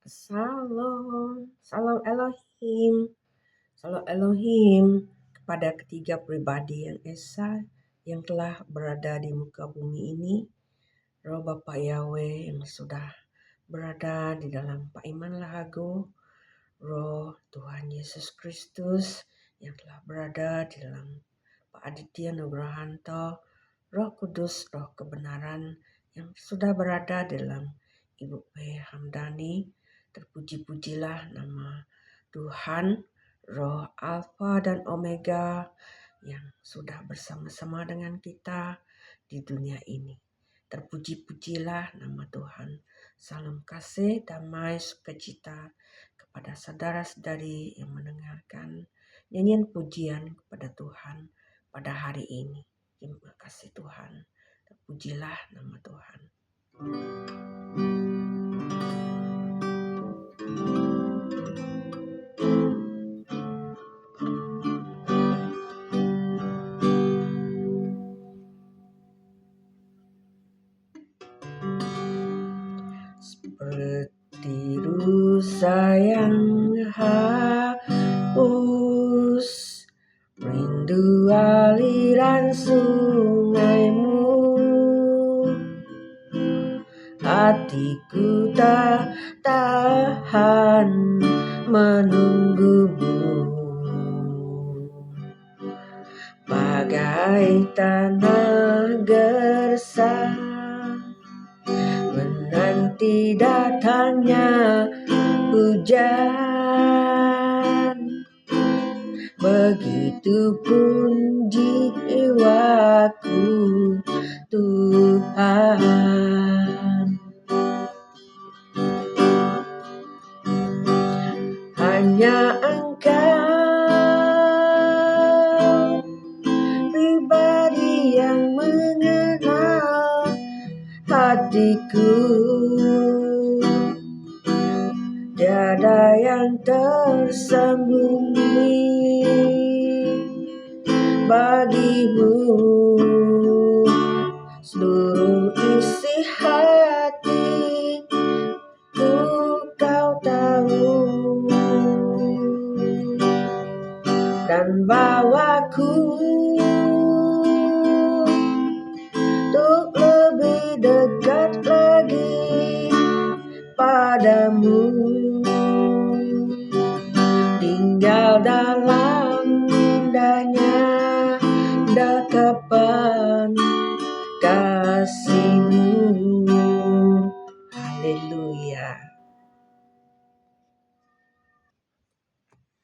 Salam, salam Elohim, salam Elohim kepada ketiga pribadi yang esa yang telah berada di muka bumi ini, Roh Bapa Yahweh yang sudah berada di dalam Pak Iman Lahago, Roh Tuhan Yesus Kristus yang telah berada di dalam Pak Aditya Nugrahanto, Roh Kudus, Roh Kebenaran yang sudah berada di dalam Ibu P. Hamdani. Terpuji-pujilah nama Tuhan, Roh Alfa dan Omega yang sudah bersama-sama dengan kita di dunia ini. Terpuji-pujilah nama Tuhan. Salam kasih, damai, sukacita kepada saudara-saudari yang mendengarkan nyanyian pujian kepada Tuhan pada hari ini. Terima kasih Tuhan. Terpujilah nama Tuhan. Seperti rusa yang haus, rindu aliran sungaimu, hatiku tak tahan menunggumu, bagai tanah gersang menanti datangnya hujan. Begitupun jiwaku Tuhan, hanya Engkau pribadi yang mengenal hatiku. Tiada yang tersembunyi bagimu, seluruh isi hatiku kau tahu, dan bawaku untuk lebih dekat lagi padamu, tinggal dalam indahnya dekapan kasih-Mu. Haleluya.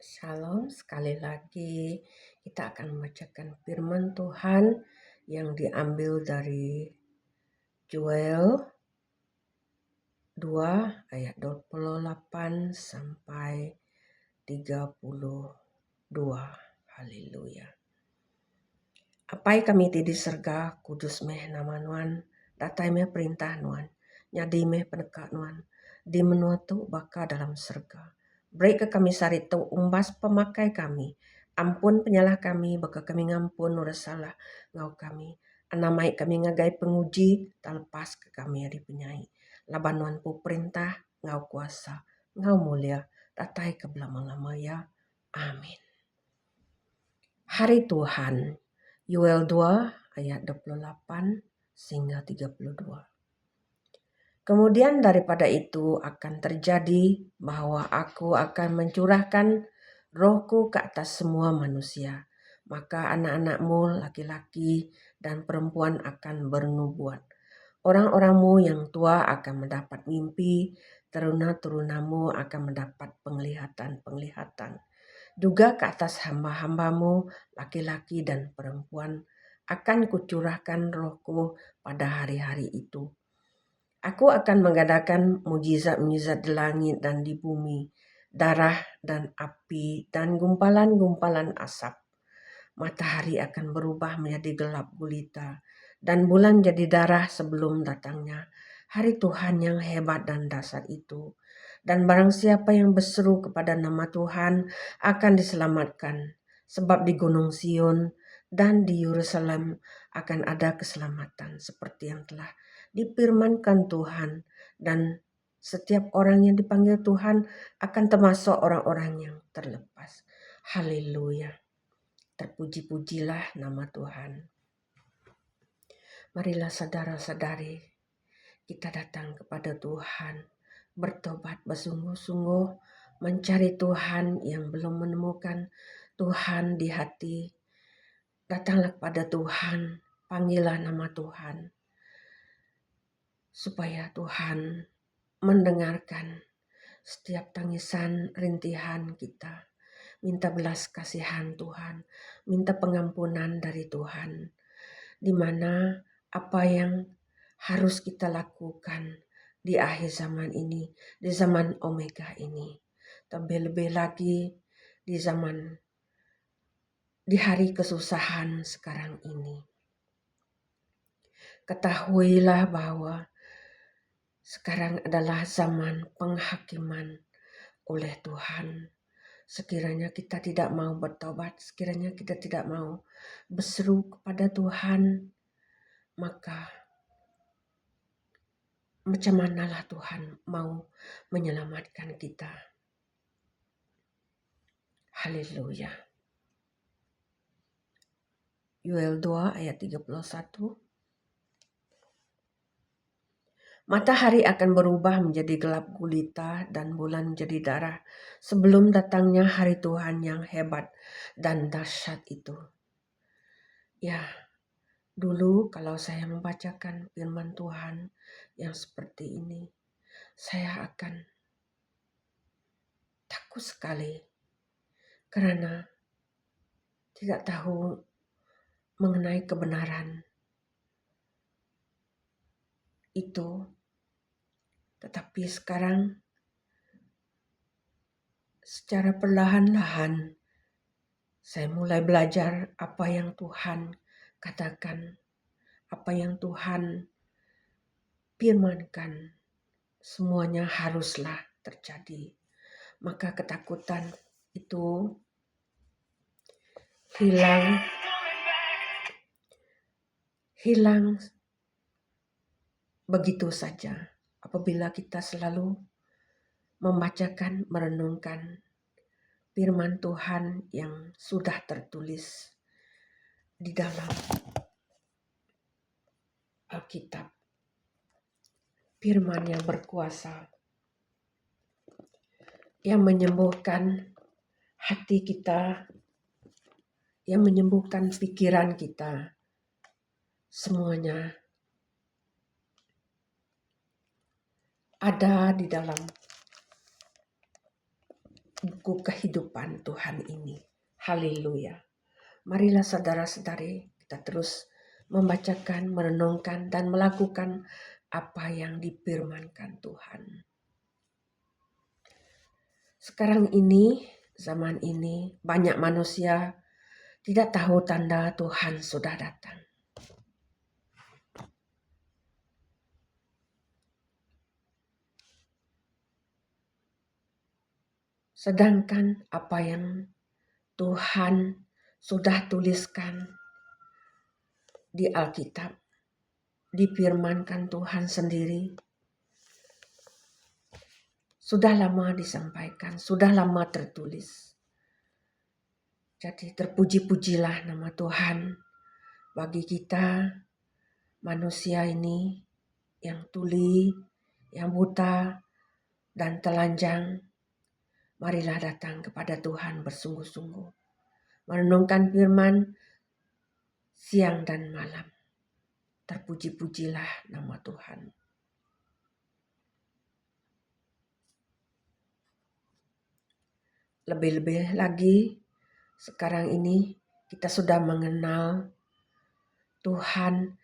Shalom, sekali lagi kita akan membacakan firman Tuhan yang diambil dari Joel 2 ayat 28 sampai 32. Haleluya. Apai kami tidi serga kudus meh nama nuan, datai meh perintah nuan, nyadi meh peneka nuan, di menua tu baka dalam serga. Beri ke kami sarito umbas pemakai kami, ampun penyalah kami, baka kami ngampun udah salah ngau kami. Anamai kami ngagai penguji, talpas ke kami hari penyai. Laban nuan pu perintah, ngau kuasa, ngau mulia, datai ke belama-lama ya. Amin. Hari Tuhan, Yoel 2 ayat 28 sehingga 32. Kemudian daripada itu akan terjadi bahwa aku akan mencurahkan rohku ke atas semua manusia. Maka anak-anakmu laki-laki dan perempuan akan bernubuat. Orang-orangmu yang tua akan mendapat mimpi, teruna-terunamu akan mendapat penglihatan-penglihatan. Juga ke atas hamba-hambamu laki-laki dan perempuan akan kucurahkan rohku pada hari-hari itu. Aku akan mengadakan mujizat-mujizat di langit dan di bumi, darah dan api dan gumpalan-gumpalan asap. Matahari akan berubah menjadi gelap gulita dan bulan jadi darah sebelum datangnya hari Tuhan yang hebat dan dahsyat itu. Dan barang siapa yang berseru kepada nama Tuhan akan diselamatkan, sebab di Gunung Sion dan di Yerusalem akan ada keselamatan seperti yang telah difirmankan Tuhan dan Setiap orang yang dipanggil Tuhan akan termasuk orang-orang yang terlepas. Haleluya. Terpuji-pujilah nama Tuhan. Marilah saudara-saudari, kita datang kepada Tuhan, bertobat bersungguh-sungguh, mencari Tuhan yang belum menemukan Tuhan di hati. Datanglah kepada Tuhan, panggillah nama Tuhan, supaya Tuhan mendengarkan setiap tangisan rintihan kita. Minta belas kasihan Tuhan, minta pengampunan dari Tuhan. Di mana apa yang harus kita lakukan di akhir zaman ini, di zaman Omega ini. Lebih-lebih lagi di hari kesusahan sekarang ini. Ketahuilah bahwa sekarang adalah zaman penghakiman oleh Tuhan. Sekiranya kita tidak mau bertobat, sekiranya kita tidak mau berseru kepada Tuhan, maka macam manalah Tuhan mau menyelamatkan kita. Haleluya. Yoel 2 ayat 31. Matahari akan berubah menjadi gelap gulita dan bulan menjadi darah sebelum datangnya hari Tuhan yang hebat dan dahsyat itu. Ya, dulu kalau saya membacakan firman Tuhan yang seperti ini, saya akan takut sekali karena tidak tahu mengenai kebenaran itu. Tetapi sekarang secara perlahan-lahan saya mulai belajar apa yang Tuhan katakan, apa yang Tuhan firmankan, semuanya haruslah terjadi. Maka ketakutan itu hilang begitu saja apabila kita selalu membacakan, merenungkan firman Tuhan yang sudah tertulis di dalam Alkitab. Firman yang berkuasa, yang menyembuhkan hati kita, yang menyembuhkan pikiran kita, semuanya ada di dalam buku kehidupan Tuhan ini. Haleluya. Marilah saudara-saudari kita terus membacakan, merenungkan, dan melakukan apa yang difirmankan Tuhan. Sekarang ini, zaman ini, banyak manusia tidak tahu tanda Tuhan sudah datang. Sedangkan apa yang Tuhan sudah tuliskan di Alkitab, difirmankan Tuhan sendiri, sudah lama disampaikan, sudah lama tertulis. Jadi terpuji-pujilah nama Tuhan bagi kita manusia ini yang tuli, yang buta, dan telanjang. Marilah datang kepada Tuhan bersungguh-sungguh, merenungkan firman siang dan malam. Terpuji-pujilah nama Tuhan. Lebih-lebih lagi, sekarang ini kita sudah mengenal Tuhan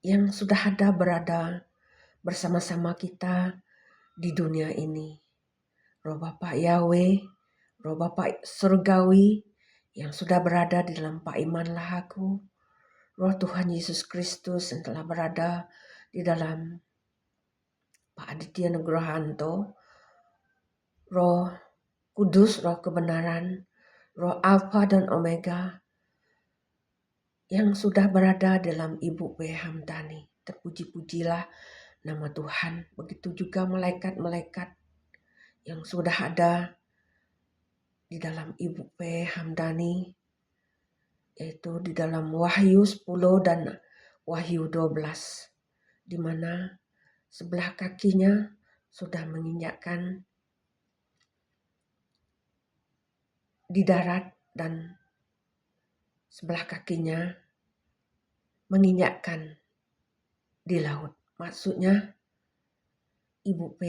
yang sudah ada berada bersama-sama kita di dunia ini. Roh Bapa Yahweh, Roh Bapa Surgawi yang sudah berada di dalam Pak Iman Lahaku, Roh Tuhan Yesus Kristus yang telah berada di dalam Pak Aditya Nugrohanto, Roh Kudus, Roh Kebenaran, Roh Alfa dan Omega yang sudah berada dalam Ibu B. Hamdani. Terpuji-pujilah nama Tuhan. Begitu juga malaikat-malaikat yang sudah ada di dalam Ibu P. Hamdani, yaitu di dalam Wahyu 10 dan Wahyu 12, di mana sebelah kakinya sudah menginjakkan di darat dan sebelah kakinya menginjakkan di laut. Maksudnya Ibu P